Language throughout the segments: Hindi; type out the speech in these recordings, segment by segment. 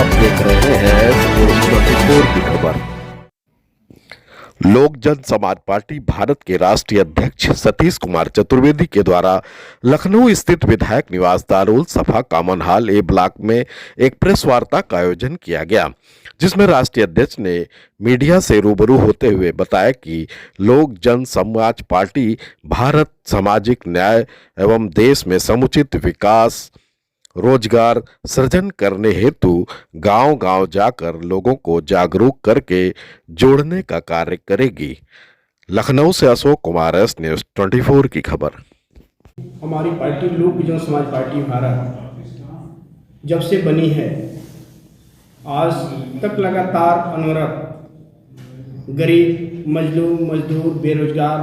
आप देख रहे हैं स्पोर्ट्स 24 की खबर। लोक जन समाज पार्टी भारत के राष्ट्रीय अध्यक्ष सतीश कुमार चतुर्वेदी के द्वारा लखनऊ स्थित विधायक निवास दारुल सफा कॉमन हॉल ए ब्लॉक में एक प्रेस वार्ता का आयोजन किया गया, जिसमें राष्ट्रीय अध्यक्ष ने मीडिया से रूबरू होते हुए बताया कि लोक जन समाज पार्टी भारत सामाजिक न्याय एवं देश में समुचित विकास रोजगार सृजन करने हेतु गांव-गांव जाकर लोगों को जागरूक करके जोड़ने का कार्य करेगी। लखनऊ से अशोक कुमार, एस न्यूज़ 24 की खबर। हमारी पार्टी लोक जन समाज पार्टी भारत जब से बनी है आज तक लगातार अनवरत गरीब, मजदूर, बेरोजगार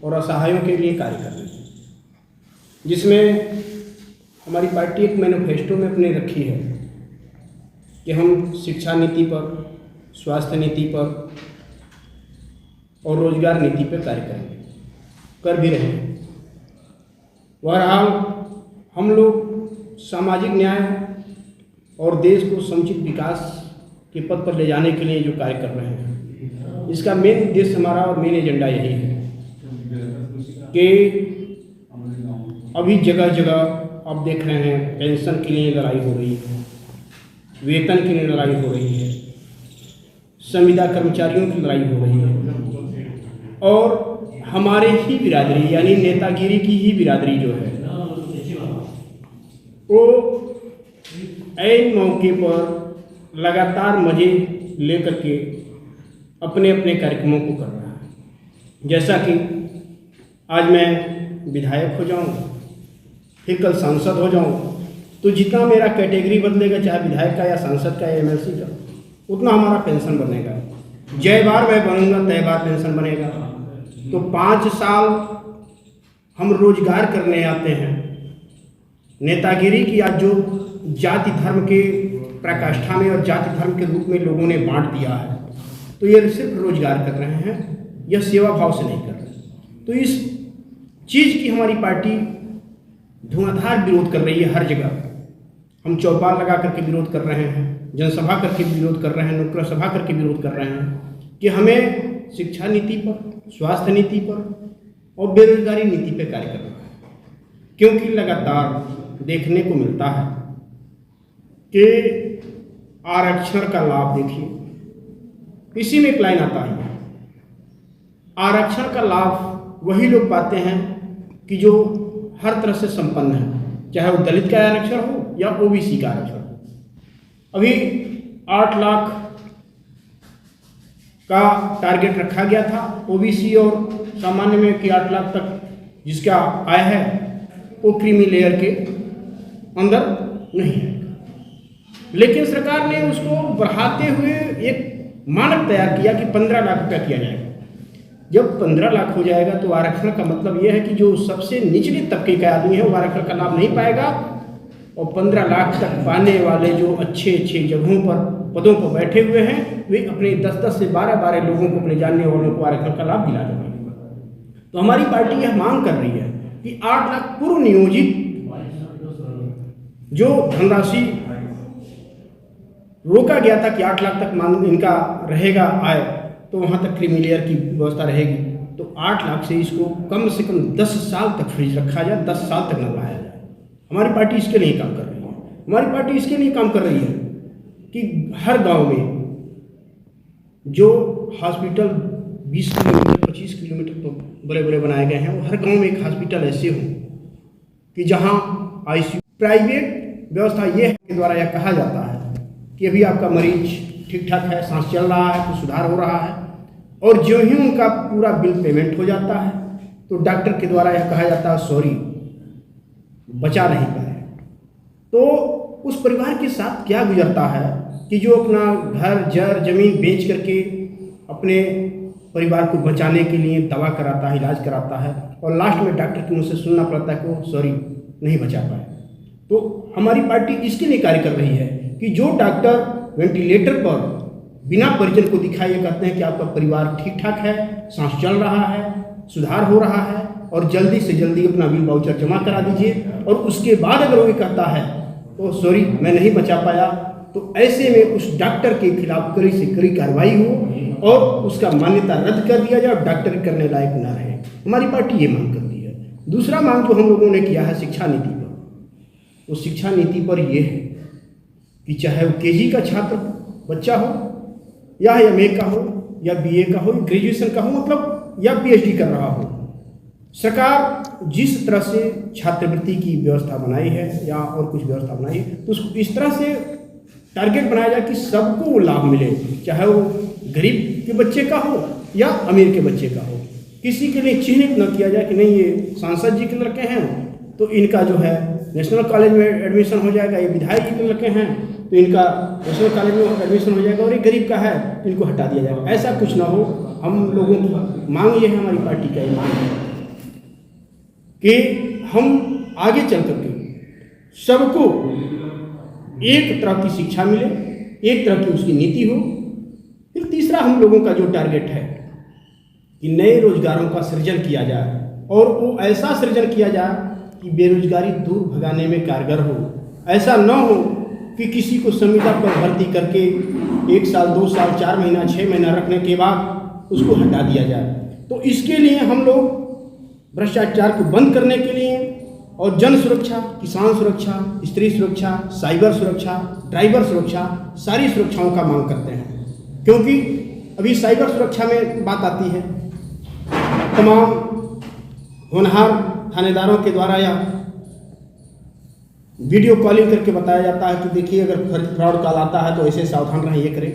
और असहायों के लिए कार्य कर रही है, जिसमें हमारी पार्टी एक मैनिफेस्टो में अपने रखी है कि हम शिक्षा नीति पर, स्वास्थ्य नीति पर और रोजगार नीति पर कार्य करेंगे, कर भी रहे हैं। बहरहाल हम लोग सामाजिक न्याय और देश को समुचित विकास के पथ पर ले जाने के लिए जो कार्य कर रहे हैं, इसका मेन उद्देश्य हमारा और मेन एजेंडा यही है कि अभी जगह जगह आप देख रहे हैं पेंशन के लिए लड़ाई हो रही है, वेतन के लिए लड़ाई हो रही है, संविदा कर्मचारियों की लड़ाई हो रही है और हमारे ही बिरादरी यानी नेतागिरी की ही बिरादरी जो है वो ऐन मौके पर लगातार मजे लेकर के अपने अपने कार्यक्रमों को कर रहा है। जैसा कि आज मैं विधायक हो जाऊँ, फिर कल सांसद हो जाऊं, तो जितना मेरा कैटेगरी बदलेगा, चाहे विधायक का या सांसद का या एमएलसी का, उतना हमारा पेंशन बनेगा। जय बार मैं बनूंगा तय बार पेंशन बनेगा। तो 5 साल हम रोजगार करने आते हैं। नेतागिरी की आज जो जाति धर्म के प्रकाष्ठा में और जाति धर्म के रूप में लोगों ने बांट दिया है, तो ये सिर्फ रोजगार कर रहे हैं, यह सेवा भाव से नहीं कर रहे। तो इस चीज़ की हमारी पार्टी धुआंधार विरोध कर रही है। हर जगह हम चौपाल लगा करके विरोध कर रहे हैं, जनसभा करके विरोध कर रहे हैं, नुक्कड़ सभा करके विरोध कर रहे हैं कि हमें शिक्षा नीति पर, स्वास्थ्य नीति पर और बेरोजगारी नीति पर कार्य करना है। क्योंकि लगातार देखने को मिलता है कि आरक्षण का लाभ देखिए, इसी में एक लाइन आता है, आरक्षण का लाभ वही लोग पाते हैं कि जो हर तरह से संपन्न है, चाहे वो दलित का आरक्षण हो या ओबीसी का आरक्षण हो। अभी 8 लाख का टारगेट रखा गया था ओबीसी और सामान्य में कि 8 लाख तक जिसका आय है वो क्रीमी लेयर के अंदर नहीं है, लेकिन सरकार ने उसको बढ़ाते हुए एक मानक तैयार किया कि 15 लाख रुपया किया जाएगा। जब 15 लाख हो जाएगा तो आरक्षण का मतलब यह है कि जो सबसे निचले तबके का आदमी है वो आरक्षण का लाभ नहीं पाएगा और 15 लाख तक पाने वाले जो अच्छे जगहों पर पदों पर बैठे हुए हैं वे अपने 10-10 से 12-12 लोगों को, अपने जानने वालों को आरक्षण का लाभ दिला देंगे। तो हमारी पार्टी यह मांग कर रही है कि 8 लाख पूर्व नियोजित जो धनराशि रोका गया था कि 8 लाख तक मांग इनका रहेगा आय, तो वहाँ तक क्रीमी लेयर की व्यवस्था रहेगी, तो 8 लाख से इसको कम से कम 10 साल तक फ्रीज रखा जाए, 10 साल तक न बढ़ाया जाए। हमारी पार्टी इसके लिए काम कर रही है। हमारी पार्टी इसके लिए काम कर रही है कि हर गांव में जो हॉस्पिटल 20 किलोमीटर 25 किलोमीटर तो बड़े बनाए गए हैं, वो हर गांव में एक हॉस्पिटल ऐसे हो कि जहां आईसीयू प्राइवेट व्यवस्था ये है के द्वारा यह कहा जाता है कि अभी आपका मरीज ठीक ठाक है, सांस चल रहा है, कुछ सुधार हो रहा है, और जो ही उनका पूरा बिल पेमेंट हो जाता है तो डॉक्टर के द्वारा यह कहा जाता है सॉरी बचा नहीं पाए। तो उस परिवार के साथ क्या गुजरता है कि जो अपना घर जर जमीन बेच करके अपने परिवार को बचाने के लिए दवा कराता है, इलाज कराता है, और लास्ट में डॉक्टर के मुँह से सुनना पड़ता है कि वो सॉरी नहीं बचा पाए। तो हमारी पार्टी इसके लिए कार्य कर रही है कि जो डॉक्टर वेंटिलेटर पर बिना परिजन को दिखाए कहते हैं कि आपका परिवार ठीक ठाक है, सांस चल रहा है, सुधार हो रहा है और जल्दी से जल्दी अपना बिल वाउचर जमा करा दीजिए, और उसके बाद अगर वो कहता है तो सॉरी मैं नहीं बचा पाया, तो ऐसे में उस डॉक्टर के खिलाफ कड़ी से कड़ी कार्रवाई हो और उसका मान्यता रद्द कर दिया जाए और डॉक्टर करने लायक न रहे। हमारी पार्टी ये मांग करती है। दूसरा मांग जो हम लोगों ने किया है शिक्षा नीति पर, तो शिक्षा नीति पर यह है कि चाहे वो केजी का छात्र बच्चा हो या एमए का हो या बीए का हो, ग्रेजुएशन का हो, मतलब या पीएचडी कर रहा हो, सरकार जिस तरह से छात्रवृत्ति की व्यवस्था बनाई है या और कुछ व्यवस्था बनाई है, तो उसको इस तरह से टारगेट बनाया जाए कि सबको वो लाभ मिले, चाहे वो गरीब के बच्चे का हो या अमीर के बच्चे का हो। किसी के लिए चिन्हित न किया जाए कि नहीं ये सांसद जी के लड़के हैं तो इनका जो है नेशनल कॉलेज में एडमिशन हो जाएगा, ये विधायक जी के लड़के हैं तो इनका नेशनल कॉलेज में एडमिशन हो जाएगा, और ये गरीब का है तो इनको हटा दिया जाएगा। ऐसा कुछ ना हो। हम लोगों की मांग ये है, हमारी पार्टी का ये मांग है कि हम आगे चल करके सबको एक तरह की शिक्षा मिले, एक तरह की उसकी नीति हो। फिर तीसरा हम लोगों का जो टारगेट है कि नए रोजगारों का सृजन किया जाए, और वो ऐसा सृजन किया जाए कि बेरोजगारी दूर भगाने में कारगर हो। ऐसा न हो कि किसी को संविदा पर भर्ती करके 1 साल 2 साल 4 महीना 6 महीना रखने के बाद उसको हटा दिया जाए। तो इसके लिए हम लोग भ्रष्टाचार को बंद करने के लिए और जन सुरक्षा, किसान सुरक्षा, स्त्री सुरक्षा, साइबर सुरक्षा, ड्राइवर सुरक्षा, सारी सुरक्षाओं का मांग करते हैं। क्योंकि अभी साइबर सुरक्षा में बात आती है, तमाम होनहार थानेदारों के द्वारा या वीडियो कॉलिंग करके बताया जाता है कि देखिए अगर फ्रॉड कॉल आता है तो ऐसे सावधान रहें, ये करें।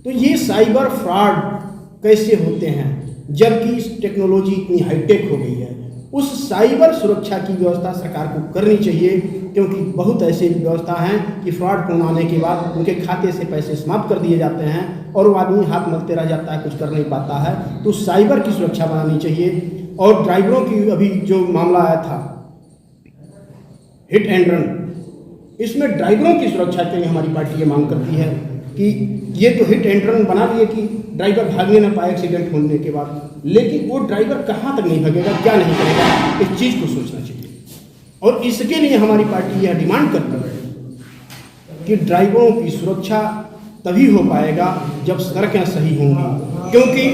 तो ये साइबर फ्रॉड कैसे होते हैं जबकि इस टेक्नोलॉजी इतनी हाईटेक हो गई है? उस साइबर सुरक्षा की व्यवस्था सरकार को करनी चाहिए, क्योंकि बहुत ऐसे व्यवस्था हैं कि फ्रॉड फोन आने के बाद उनके खाते से पैसे समाप्त कर दिए जाते हैं और वो आदमी हाथ मलते रह जाता है, कुछ कर नहीं पाता है। तो साइबर की सुरक्षा बनानी चाहिए। और ड्राइवरों की अभी जो मामला आया था हिट एंड रन, इसमें ड्राइवरों की सुरक्षा के लिए हमारी पार्टी ये मांग करती है कि ये तो हिट एंड रन बना लिए कि ड्राइवर भागने न पाए एक्सीडेंट होने के बाद, लेकिन वो ड्राइवर कहाँ तक नहीं भागेगा, क्या नहीं करेगा, इस चीज़ को सोचना चाहिए। और इसके लिए हमारी पार्टी यह डिमांड करती है कि ड्राइवरों की सुरक्षा तभी हो पाएगा जब सड़कें सही होंगी। क्योंकि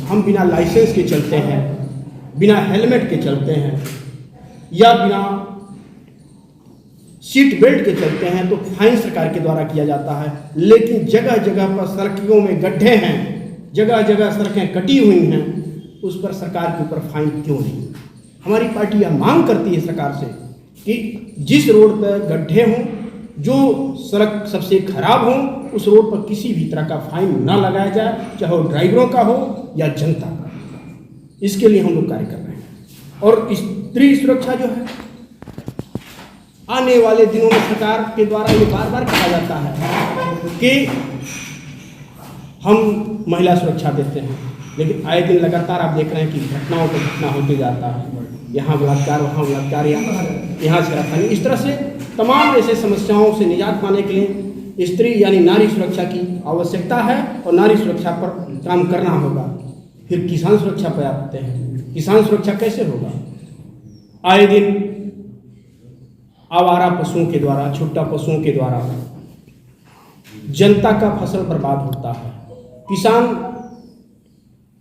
हम बिना लाइसेंस के चलते हैं, बिना हेलमेट के चलते हैं या बिना सीट बेल्ट के चलते हैं तो फाइन सरकार के द्वारा किया जाता है। लेकिन जगह जगह पर सड़कों में गड्ढे हैं, जगह जगह सड़कें कटी हुई हैं, उस पर सरकार के ऊपर फाइन क्यों नहीं? हमारी पार्टी यह मांग करती है सरकार से कि जिस रोड पर गड्ढे हों, जो सड़क सबसे खराब हो, उस रोड पर किसी भी तरह का फाइन ना लगाया जाए, चाहे वो ड्राइवरों का हो या जनता का। इसके लिए हम लोग कार्य कर रहे हैं। और स्त्री सुरक्षा जो है, आने वाले दिनों में सरकार के द्वारा ये बार बार कहा जाता है कि हम महिला सुरक्षा देते हैं, लेकिन आए दिन लगातार आप देख रहे हैं कि घटनाओं पर घटना होते जाता है, यहाँ बलात्कार, वहाँ बलात्कार, यहाँ छेड़खानी। इस तरह से तमाम ऐसे समस्याओं से निजात पाने के लिए स्त्री यानी नारी सुरक्षा की आवश्यकता है और नारी सुरक्षा पर काम करना होगा। फिर किसान सुरक्षा पर आते हैं। किसान सुरक्षा कैसे होगा? आए दिन आवारा पशुओं के द्वारा, छुट्टा पशुओं के द्वारा जनता का फसल बर्बाद होता है। किसान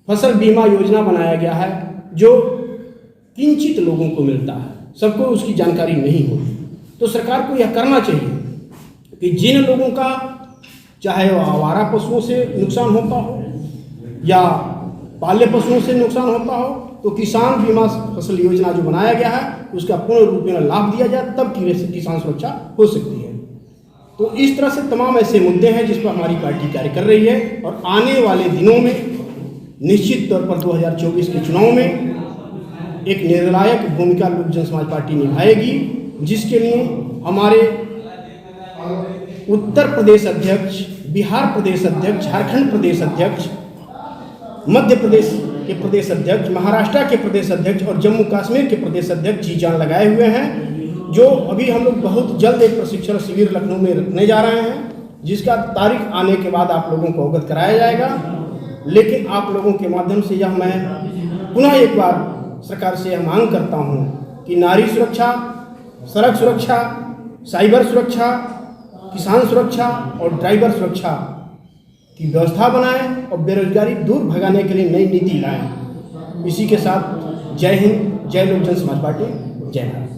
फसल बीमा योजना बनाया गया है जो किंचित लोगों को मिलता है, सबको उसकी जानकारी नहीं होती। तो सरकार को यह करना चाहिए कि जिन लोगों का चाहे वो आवारा पशुओं से नुकसान होता हो या पाले पशुओं से नुकसान होता हो, तो किसान बीमा फसल योजना जो बनाया गया है उसका पूर्ण रूप में लाभ दिया जाए, तब किसान सुरक्षा हो सकती है। तो इस तरह से तमाम ऐसे मुद्दे हैं जिस पर हमारी पार्टी कार्य कर रही है। और आने वाले दिनों में निश्चित तौर पर 2024 के चुनाव में एक निर्णायक भूमिका लोक जनसमाज पार्टी निभाएगी, जिसके लिए हमारे उत्तर प्रदेश अध्यक्ष, बिहार प्रदेश अध्यक्ष, झारखंड प्रदेश अध्यक्ष, मध्य प्रदेश के प्रदेश अध्यक्ष, महाराष्ट्र के प्रदेश अध्यक्ष और जम्मू कश्मीर के प्रदेश अध्यक्ष जी जान लगाए हुए हैं, जो अभी हम लोग बहुत जल्द एक प्रशिक्षण शिविर लखनऊ में रखने जा रहे हैं, जिसका तारीख आने के बाद आप लोगों को अवगत कराया जाएगा। लेकिन आप लोगों के माध्यम से यह मैं पुनः एक बार सरकार से यह मांग करता हूं कि नारी सुरक्षा, सड़क सुरक्षा, साइबर सुरक्षा, किसान सुरक्षा और ड्राइवर सुरक्षा की व्यवस्था बनाएं और बेरोजगारी दूर भगाने के लिए नई नीति लाएं। इसी के साथ जय हिंद, जय लोक जन समाज पार्टी, जय भारत।